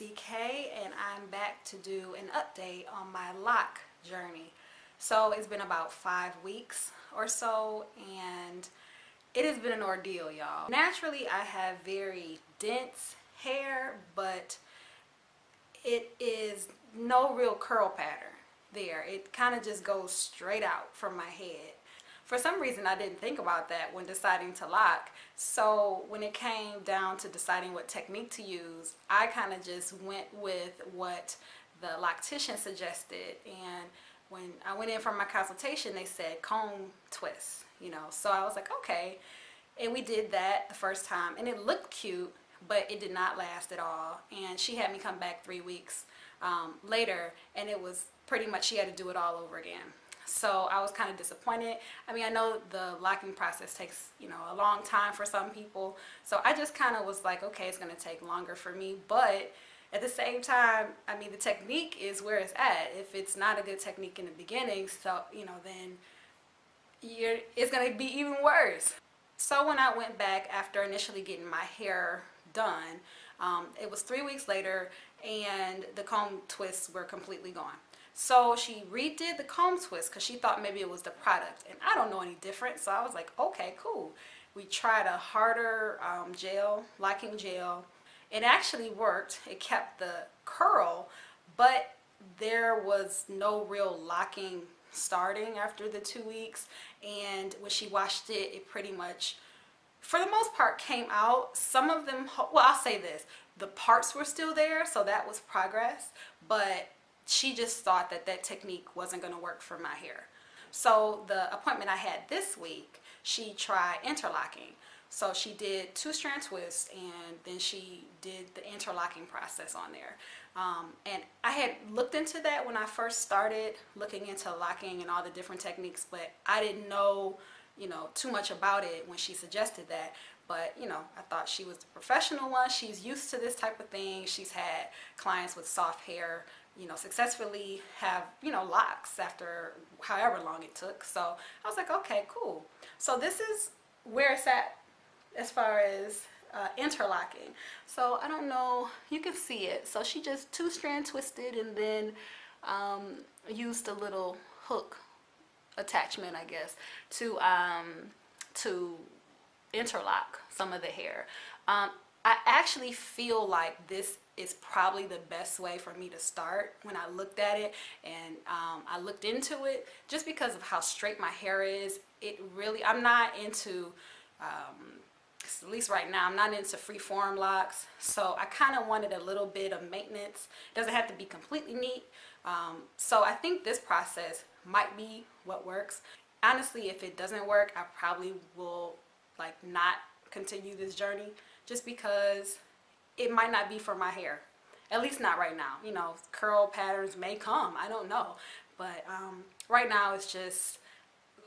CK, and I'm back to do an update on my lock journey. So it's been about 5 weeks or so, and it has been an ordeal, y'all. Naturally, I have very dense hair, but it is no real curl pattern there. It kind of just goes straight out from my head. For some reason, I didn't think about that when deciding to lock. So when it came down to deciding what technique to use, I kind of just went with what the loctician suggested. And when I went in for my consultation, they said comb twist, you know. So I was like, okay. And we did that the first time, and it looked cute, but it did not last at all. And she had me come back 3 weeks later, and it was pretty much she had to do it all over again. So I was kind of disappointed. I mean, I know the locking process takes, you know, a long time for some people. So I just kind of was like, okay, it's going to take longer for me. But at the same time, I mean, the technique is where it's at. If it's not a good technique in the beginning, so, you know, then it's going to be even worse. So when I went back after initially getting my hair done, it was 3 weeks later, and the comb twists were completely gone. So she redid the comb twist because she thought maybe it was the product, and I don't know any different. So I was like, okay, cool. We tried a harder gel, locking gel. It actually worked. It kept the curl, but there was no real locking starting after the 2 weeks. And when she washed it, it pretty much, for the most part, came out. Some of them, well, I'll say this, the parts were still there, so that was progress, but she just thought that that technique wasn't going to work for my hair. So the appointment I had this week, she tried interlocking. So she did 2-strand twists, and then she did the interlocking process on there. And I had looked into that when I first started looking into locking and all the different techniques, but I didn't know, you know, too much about it when she suggested that. But, you know, I thought she was the professional one. She's used to this type of thing. She's had clients with soft hair, you know, successfully have, you know, locks after however long it took. So I was like, okay, cool. So this is where it's at as far as interlocking. So I don't know, you can see it. So she just 2-strand twisted and then used a little hook attachment, I guess, to interlock some of the hair. I actually feel like this is probably the best way for me to start when I looked at it, and I looked into it just because of how straight my hair is. It really, I'm not into, at least right now, I'm not into free-form locks, so I kind of wanted a little bit of maintenance. It doesn't have to be completely neat. So I think this process might be what works. Honestly, if it doesn't work, I probably will like not continue this journey just because it might not be for my hair, at least not right now. You know, curl patterns may come, I don't know, but right now it's just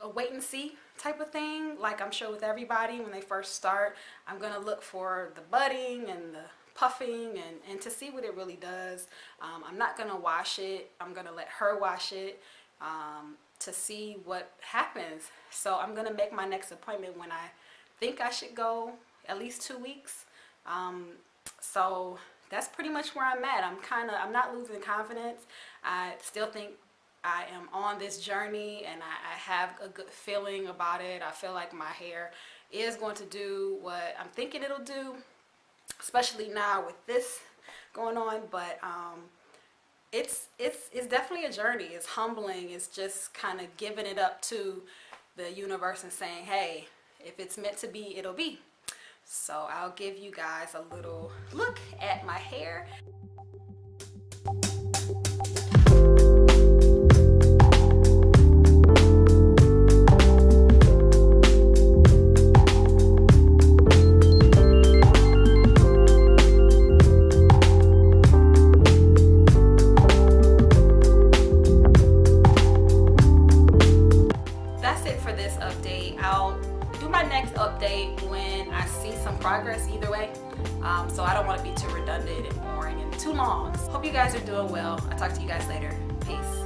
a wait and see type of thing. Like I'm sure with everybody, when they first start, I'm gonna look for the budding and the puffing and to see what it really does. I'm not gonna wash it. I'm gonna let her wash it to see what happens. So I'm gonna make my next appointment when I think I should go, at least 2 weeks. So that's pretty much where I'm at. I'm not losing confidence. I still think I am on this journey, and I have a good feeling about it. I feel like my hair is going to do what I'm thinking it'll do, especially now with this going on. But it's definitely a journey. It's humbling. It's just kind of giving it up to the universe and saying, hey, if it's meant to be, it'll be. So I'll give you guys a little look at my hair. That's it for this update. I'll do my next update when I see some progress either way. So I don't want to be too redundant and boring and too long. Hope you guys are doing well. I'll talk to you guys later. Peace.